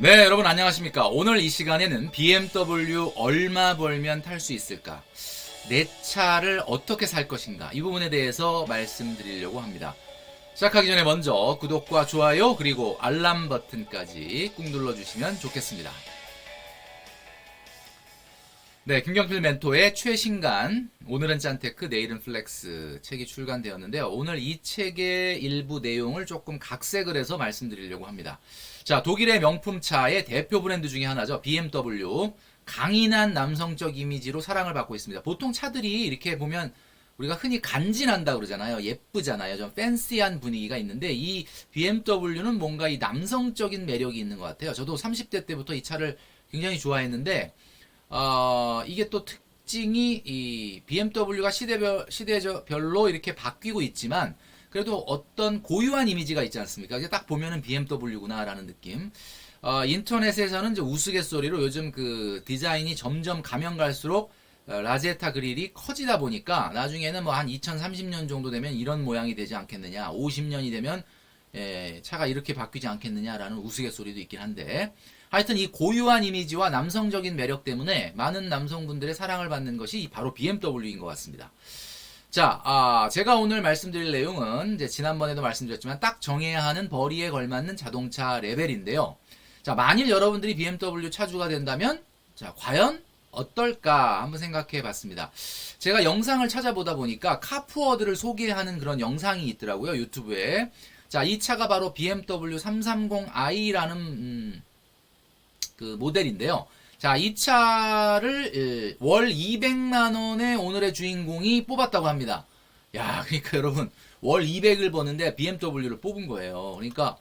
네, 여러분 안녕하십니까. 오늘 이 시간에는 BMW 얼마 벌면 탈 수 있을까? 내 차를 어떻게 살 것인가? 이 부분에 대해서 말씀드리려고 합니다. 시작하기 전에 먼저 구독과 좋아요 그리고 알람 버튼까지 꾹 눌러주시면 좋겠습니다. 네, 김경필 멘토의 최신간 오늘은 짠테크 내일은 플렉스 책이 출간되었는데요. 오늘 이 책의 일부 내용을 조금 각색을 해서 말씀드리려고 합니다. 자, 독일의 명품차의 대표 브랜드 중에 하나죠. BMW. 강인한 남성적 이미지로 사랑을 받고 있습니다. 보통 차들이 이렇게 보면 우리가 흔히 간지난다 그러잖아요. 예쁘잖아요. 좀 팬시한 분위기가 있는데 이 BMW는 뭔가 이 남성적인 매력이 있는 것 같아요. 저도 30대 때부터 이 차를 굉장히 좋아했는데 이게 또 특징이 이 BMW가 시대별로 이렇게 바뀌고 있지만 그래도 어떤 고유한 이미지가 있지 않습니까? 이제 딱 보면은 BMW구나라는 느낌. 인터넷에서는 이제 우스갯소리로 요즘 그 디자인이 점점 가면 갈수록 라제타 그릴이 커지다 보니까 나중에는 뭐 한 2030년 정도 되면 이런 모양이 되지 않겠느냐, 50년이 되면 차가 이렇게 바뀌지 않겠느냐라는 우스갯소리도 있긴 한데 하여튼 이 고유한 이미지와 남성적인 매력 때문에 많은 남성분들의 사랑을 받는 것이 바로 BMW인 것 같습니다. 자, 제가 오늘 말씀드릴 내용은 이제 지난번에도 말씀드렸지만 딱 정해야 하는 벌이에 걸맞는 자동차 레벨인데요. 자, 만일 여러분들이 BMW 차주가 된다면 자, 과연 어떨까 한번 생각해 봤습니다. 제가 영상을 찾아보다 보니까 카푸어드를 소개하는 그런 영상이 있더라고요. 유튜브에. 자, 이 차가 바로 BMW 330i라는 그 모델인데요. 자, 이 차를 월 200만원의 오늘의 주인공이 뽑았다고 합니다. 야, 그러니까 여러분 월 200을 버는데 BMW를 뽑은 거예요. 그러니까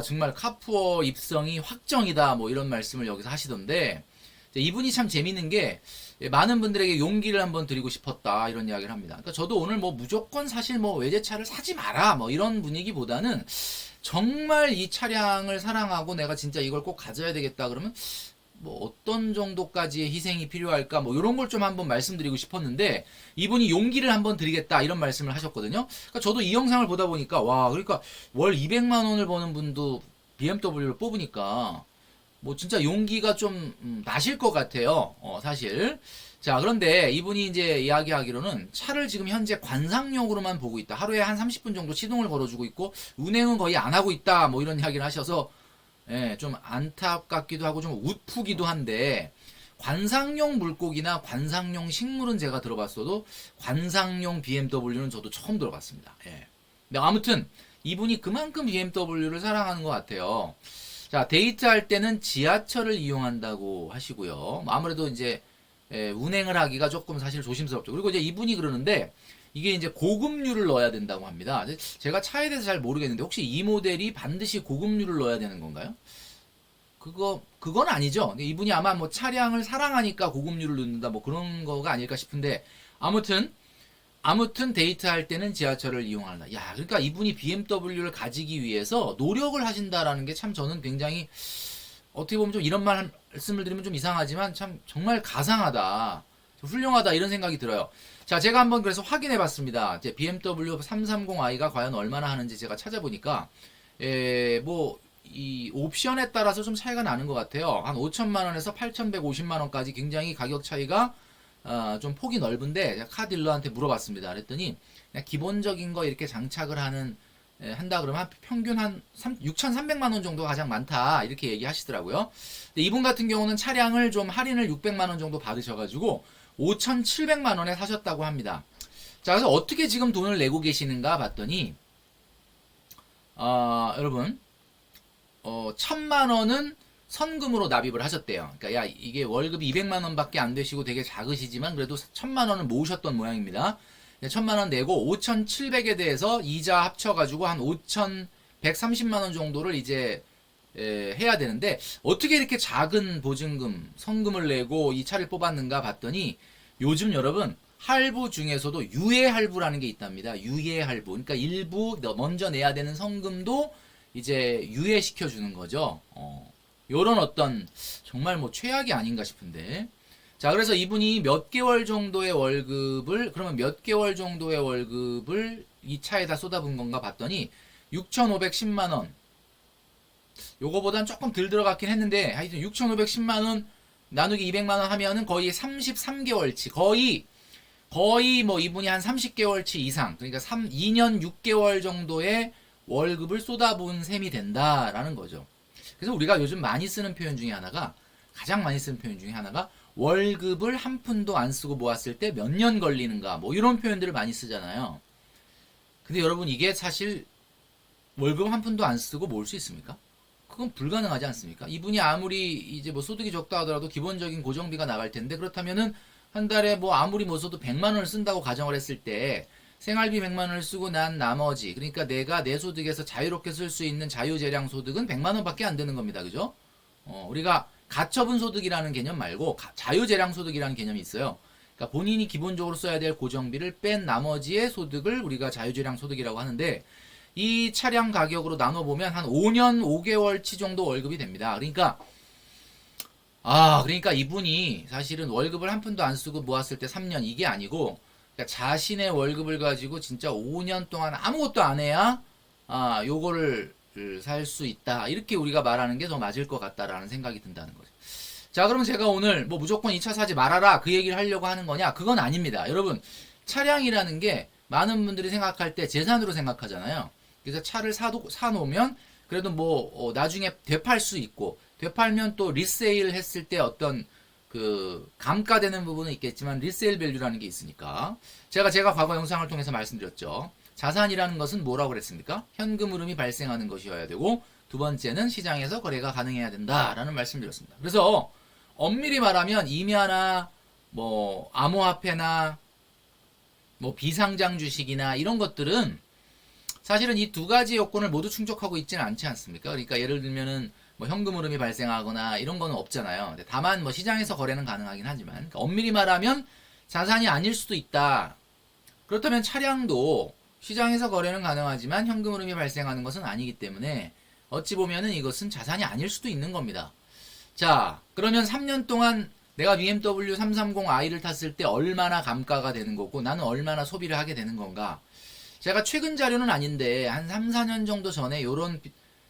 정말 카푸어 입성이 확정이다 뭐 이런 말씀을 여기서 하시던데 이분이 참 재밌는 게 많은 분들에게 용기를 한번 드리고 싶었다 이런 이야기를 합니다. 그러니까 저도 오늘 뭐 무조건 사실 뭐 외제차를 사지 마라 뭐 이런 분위기보다는 정말 이 차량을 사랑하고 내가 진짜 이걸 꼭 가져야 되겠다 그러면 뭐 어떤 정도까지의 희생이 필요할까 뭐 이런 걸 좀 한번 말씀드리고 싶었는데 이분이 용기를 한번 드리겠다 이런 말씀을 하셨거든요. 그러니까 저도 이 영상을 보다 보니까 와 그러니까 월 200만 원을 버는 분도 BMW를 뽑으니까 뭐 진짜 용기가 좀 나실 것 같아요. 사실. 자, 그런데 이분이 이제 이야기하기로는 차를 지금 현재 관상용으로만 보고 있다. 하루에 한 30분 정도 시동을 걸어주고 있고 운행은 거의 안 하고 있다. 뭐 이런 이야기를 하셔서 좀 안타깝기도 하고 좀 웃프기도 한데 관상용 물고기나 관상용 식물은 제가 들어봤어도 관상용 BMW는 저도 처음 들어봤습니다. 근데 아무튼 이분이 그만큼 BMW를 사랑하는 것 같아요. 자, 데이트할 때는 지하철을 이용한다고 하시고요. 아무래도 이제 운행을 하기가 조금 사실 조심스럽죠. 그리고 이제 이분이 그러는데 이게 이제 고급류를 넣어야 된다고 합니다. 제가 차에 대해서 잘 모르겠는데 혹시 이 모델이 반드시 고급류를 넣어야 되는 건가요? 그건 아니죠. 이분이 아마 뭐 차량을 사랑하니까 고급류를 넣는다 뭐 그런 거가 아닐까 싶은데 아무튼 데이트할 때는 지하철을 이용한다. 야, 그러니까 이분이 BMW를 가지기 위해서 노력을 하신다라는 게 참 저는 굉장히 어떻게 보면 좀 이런 말씀을 드리면 좀 이상하지만 참 정말 가상하다. 훌륭하다 이런 생각이 들어요. 자, 제가 한번 그래서 확인해 봤습니다. BMW 330i가 과연 얼마나 하는지 제가 찾아보니까 뭐 이 옵션에 따라서 좀 차이가 나는 것 같아요. 한 5천만 원에서 8,150만 원까지 굉장히 가격 차이가 좀 폭이 넓은데 카 딜러한테 물어봤습니다. 그랬더니 그냥 기본적인 거 이렇게 장착을 한다 그러면 평균 한 6,300만 원 정도가 가장 많다 이렇게 얘기하시더라고요. 근데 이분 같은 경우는 차량을 좀 할인을 600만 원 정도 받으셔가지고 5,700만 원에 사셨다고 합니다. 자, 그래서 어떻게 지금 돈을 내고 계시는가 봤더니 여러분 1,000만 원은 선금으로 납입을 하셨대요. 그러니까 야 이게 월급이 200만 원밖에 안 되시고 되게 작으시지만 그래도 1,000만 원을 모으셨던 모양입니다. 1,000만 원 내고 5,700에 대해서 이자 합쳐가지고 한 5,130만 원 정도를 이제 해야 되는데 어떻게 이렇게 작은 보증금, 성금을 내고 이 차를 뽑았는가 봤더니 요즘 여러분 할부 중에서도 유예 할부라는 게 있답니다. 유예 할부. 그러니까 일부 먼저 내야 되는 성금도 이제 유예시켜 주는 거죠. 요런 어떤 정말 뭐 최악이 아닌가 싶은데. 자, 그래서 이분이 몇 개월 정도의 월급을 그러면 몇 개월 정도의 월급을 이 차에다 쏟아부은 건가 봤더니 6,510만 원 요거보단 조금 덜 들어갔긴 했는데 하여튼 6,510만원 나누기 200만원 하면은 거의 33개월치 거의 뭐 이분이 한 30개월치 이상 그러니까 2년 6개월 정도의 월급을 쏟아부은 셈이 된다라는 거죠. 그래서 우리가 요즘 많이 쓰는 표현 중에 하나가 가장 많이 쓰는 표현 중에 하나가 월급을 한 푼도 안 쓰고 모았을 때 몇 년 걸리는가 뭐 이런 표현들을 많이 쓰잖아요. 근데 여러분 이게 사실 월급 한 푼도 안 쓰고 모을 수 있습니까? 그건 불가능하지 않습니까? 이분이 아무리 이제 뭐 소득이 적다 하더라도 기본적인 고정비가 나갈 텐데 그렇다면은 한 달에 뭐 아무리 못 써도 100만 원을 쓴다고 가정을 했을 때 생활비 100만 원을 쓰고 난 나머지 그러니까 내가 내 소득에서 자유롭게 쓸 수 있는 자유재량 소득은 100만 원밖에 안 되는 겁니다. 그죠? 우리가 가처분 소득이라는 개념 말고 자유재량 소득이라는 개념이 있어요. 그러니까 본인이 기본적으로 써야 될 고정비를 뺀 나머지의 소득을 우리가 자유재량 소득이라고 하는데 이 차량 가격으로 나눠보면 한 5년 5개월치 정도 월급이 됩니다. 그러니까 이분이 사실은 월급을 한 푼도 안 쓰고 모았을 때 3년 이게 아니고 그러니까 자신의 월급을 가지고 진짜 5년 동안 아무것도 안 해야 요거를 살 수 있다. 이렇게 우리가 말하는 게 더 맞을 것 같다라는 생각이 든다는 거죠. 자, 그러면 제가 오늘 뭐 무조건 이 차 사지 말아라 그 얘기를 하려고 하는 거냐? 그건 아닙니다. 여러분, 차량이라는 게 많은 분들이 생각할 때 재산으로 생각하잖아요. 그래서 차를 사놓으면 그래도 뭐 나중에 되팔 수 있고 되팔면 또 리세일 했을 때 어떤 그 감가되는 부분은 있겠지만 리세일 밸류라는 게 있으니까 제가 과거 영상을 통해서 말씀드렸죠. 자산이라는 것은 뭐라고 그랬습니까? 현금 흐름이 발생하는 것이어야 되고 두 번째는 시장에서 거래가 가능해야 된다라는 말씀드렸습니다. 그래서 엄밀히 말하면 임야나 뭐 암호화폐나 뭐 비상장 주식이나 이런 것들은 사실은 이 두 가지 요건을 모두 충족하고 있지는 않지 않습니까? 그러니까 예를 들면은 뭐 현금 흐름이 발생하거나 이런 거는 없잖아요. 다만 뭐 시장에서 거래는 가능하긴 하지만 그러니까 엄밀히 말하면 자산이 아닐 수도 있다. 그렇다면 차량도 시장에서 거래는 가능하지만 현금 흐름이 발생하는 것은 아니기 때문에 어찌 보면은 이것은 자산이 아닐 수도 있는 겁니다. 자, 그러면 3년 동안 내가 BMW 330i를 탔을 때 얼마나 감가가 되는 거고 나는 얼마나 소비를 하게 되는 건가? 제가 최근 자료는 아닌데 한 3, 4년 정도 전에 이런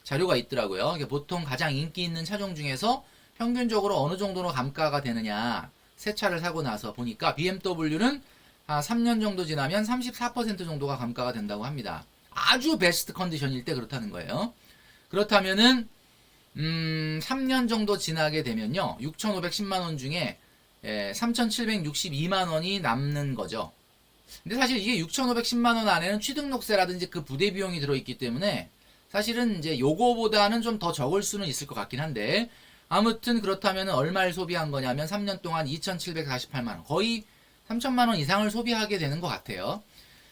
자료가 있더라고요. 보통 가장 인기 있는 차종 중에서 평균적으로 어느 정도로 감가가 되느냐 새 차를 사고 나서 보니까 BMW는 3년 정도 지나면 34% 정도가 감가가 된다고 합니다. 아주 베스트 컨디션일 때 그렇다는 거예요. 그렇다면은 3년 정도 지나게 되면요 6,510만원 중에 3,762만원이 남는 거죠. 근데 사실 이게 6,510만원 안에는 취등록세라든지 그 부대 비용이 들어있기 때문에 사실은 이제 요거보다는 좀 더 적을 수는 있을 것 같긴 한데 아무튼 그렇다면 얼마를 소비한 거냐면 3년 동안 2,748만원 거의 3,000만원 이상을 소비하게 되는 것 같아요.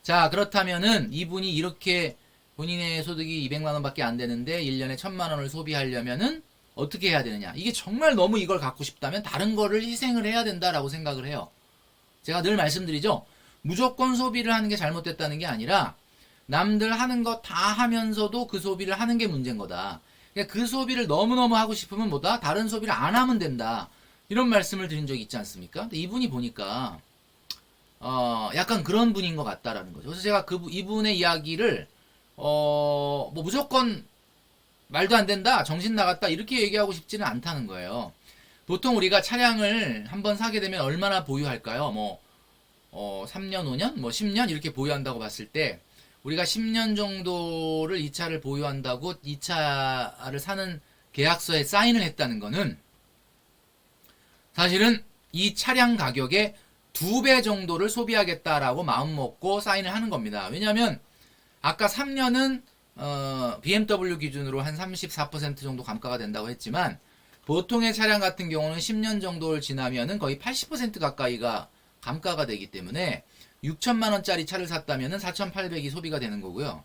자, 그렇다면은 이분이 이렇게 본인의 소득이 200만원 밖에 안 되는데 1년에 1,000만원을 소비하려면은 어떻게 해야 되느냐. 이게 정말 너무 이걸 갖고 싶다면 다른 거를 희생을 해야 된다라고 생각을 해요. 제가 늘 말씀드리죠. 무조건 소비를 하는 게 잘못됐다는 게 아니라 남들 하는 거 다 하면서도 그 소비를 하는 게 문제인 거다. 그러니까 그 소비를 너무너무 하고 싶으면 뭐다? 다른 소비를 안 하면 된다. 이런 말씀을 드린 적이 있지 않습니까? 근데 이분이 보니까 약간 그런 분인 것 같다라는 거죠. 그래서 제가 이분의 이야기를 뭐 무조건 말도 안 된다, 정신 나갔다 이렇게 얘기하고 싶지는 않다는 거예요. 보통 우리가 차량을 한번 사게 되면 얼마나 보유할까요? 3년, 5년, 10년 이렇게 보유한다고 봤을 때 우리가 10년 정도를 이 차를 보유한다고 이 차를 사는 계약서에 사인을 했다는 거는 사실은 이 차량 가격의 2배 정도를 소비하겠다라고 마음먹고 사인을 하는 겁니다. 왜냐하면 아까 3년은 BMW 기준으로 한 34% 정도 감가가 된다고 했지만 보통의 차량 같은 경우는 10년 정도를 지나면은 거의 80% 가까이가 감가가 되기 때문에 6천만원짜리 차를 샀다면 4,800이 소비가 되는 거고요.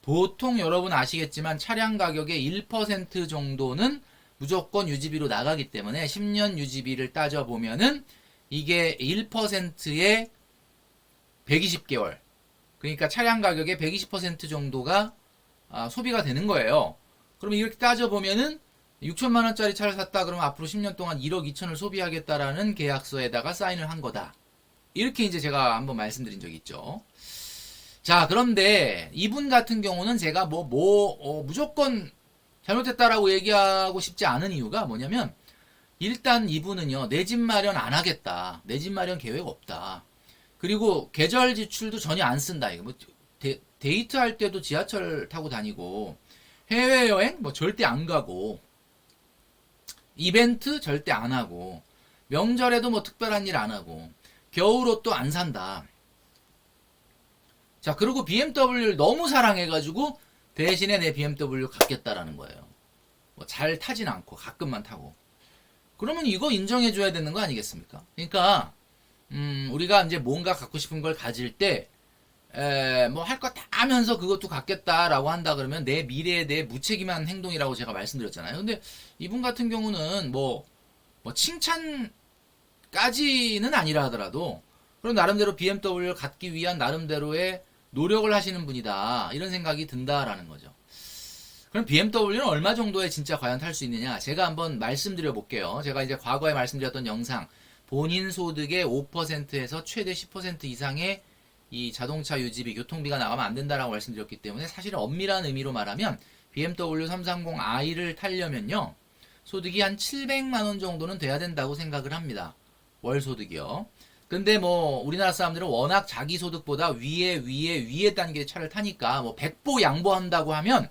보통 여러분 아시겠지만 차량 가격의 1% 정도는 무조건 유지비로 나가기 때문에 10년 유지비를 따져보면은 이게 1%에 120개월. 그러니까 차량 가격의 120% 정도가 소비가 되는 거예요. 그러면 이렇게 따져보면은 6천만원짜리 차를 샀다 그러면 앞으로 10년 동안 1억 2천을 소비하겠다라는 계약서에다가 사인을 한 거다. 이렇게 이제 제가 한번 말씀드린 적이 있죠. 자, 그런데 이분 같은 경우는 제가 무조건 잘못했다라고 얘기하고 싶지 않은 이유가 뭐냐면 일단 이분은요, 내 집 마련 안 하겠다. 내 집 마련 계획 없다. 그리고 계절 지출도 전혀 안 쓴다. 이거 뭐 데이트할 때도 지하철 타고 다니고 해외여행 뭐 절대 안 가고 이벤트 절대 안 하고 명절에도 뭐 특별한 일 안 하고 겨울옷도 안 산다. 자, 그리고 BMW를 너무 사랑해가지고 대신에 내 BMW 갖겠다라는 거예요. 뭐 잘 타진 않고 가끔만 타고. 그러면 이거 인정해줘야 되는 거 아니겠습니까? 그러니까 우리가 이제 뭔가 갖고 싶은 걸 가질 때 뭐 할 거 다 하면서 그것도 갖겠다라고 한다 그러면 내 미래에 대해 무책임한 행동이라고 제가 말씀드렸잖아요. 근데 이분 같은 경우는 뭐 칭찬까지는 아니라 하더라도 그런 나름대로 BMW를 갖기 위한 나름대로의 노력을 하시는 분이다. 이런 생각이 든다라는 거죠. 그럼 BMW는 얼마 정도에 진짜 과연 탈 수 있느냐? 제가 한번 말씀드려 볼게요. 제가 이제 과거에 말씀드렸던 영상, 본인 소득의 5%에서 최대 10% 이상의 이 자동차 유지비, 교통비가 나가면 안 된다라고 말씀드렸기 때문에 사실은 엄밀한 의미로 말하면 BMW 330i를 타려면요. 소득이 한 700만 원 정도는 돼야 된다고 생각을 합니다. 월 소득이요. 근데 뭐 우리나라 사람들은 워낙 자기 소득보다 위에 단계의 차를 타니까 뭐 백보 양보한다고 하면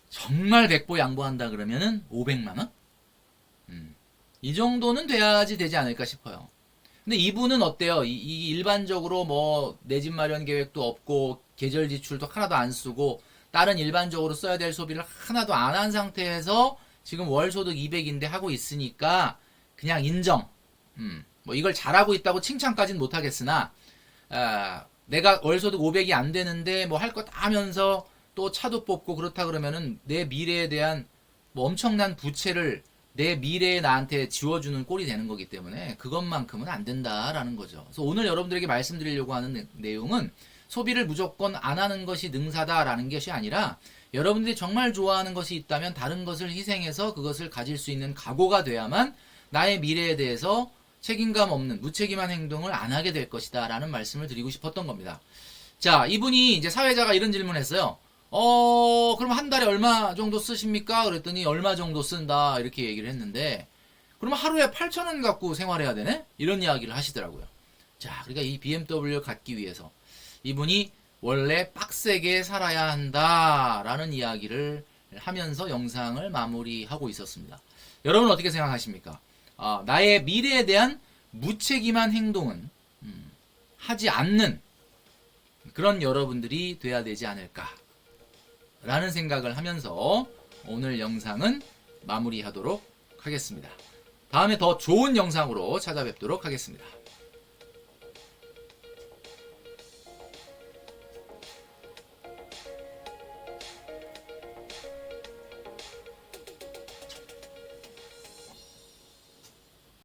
정말 백보 양보한다 그러면은 500만 원? 이 정도는 돼야지 되지 않을까 싶어요. 근데 이분은 어때요? 이 일반적으로 뭐 내 집 마련 계획도 없고 계절 지출도 하나도 안 쓰고 다른 일반적으로 써야 될 소비를 하나도 안 한 상태에서 지금 월 소득 200인데 하고 있으니까 그냥 인정. 뭐 이걸 잘하고 있다고 칭찬까지는 못하겠으나 내가 월 소득 500이 안 되는데 뭐 할 거 다 하면서 또 차도 뽑고 그렇다 그러면은 내 미래에 대한 뭐 엄청난 부채를 내 미래에 나한테 지워주는 꼴이 되는 거기 때문에 그것만큼은 안 된다라는 거죠. 그래서 오늘 여러분들에게 말씀드리려고 하는 내용은 소비를 무조건 안 하는 것이 능사다라는 것이 아니라 여러분들이 정말 좋아하는 것이 있다면 다른 것을 희생해서 그것을 가질 수 있는 각오가 돼야만 나의 미래에 대해서 책임감 없는 무책임한 행동을 안 하게 될 것이다 라는 말씀을 드리고 싶었던 겁니다. 자, 이분이 이제 사회자가 이런 질문을 했어요. 그럼 한 달에 얼마 정도 쓰십니까? 그랬더니 얼마 정도 쓴다 이렇게 얘기를 했는데 그러면 하루에 8,000원 갖고 생활해야 되네? 이런 이야기를 하시더라고요. 자, 그러니까 이 BMW를 갖기 위해서 이분이 원래 빡세게 살아야 한다라는 이야기를 하면서 영상을 마무리하고 있었습니다. 여러분 어떻게 생각하십니까? 나의 미래에 대한 무책임한 행동은 하지 않는 그런 여러분들이 돼야 되지 않을까 라는 생각을 하면서 오늘 영상은 마무리하도록 하겠습니다. 다음에 더 좋은 영상으로 찾아뵙도록 하겠습니다.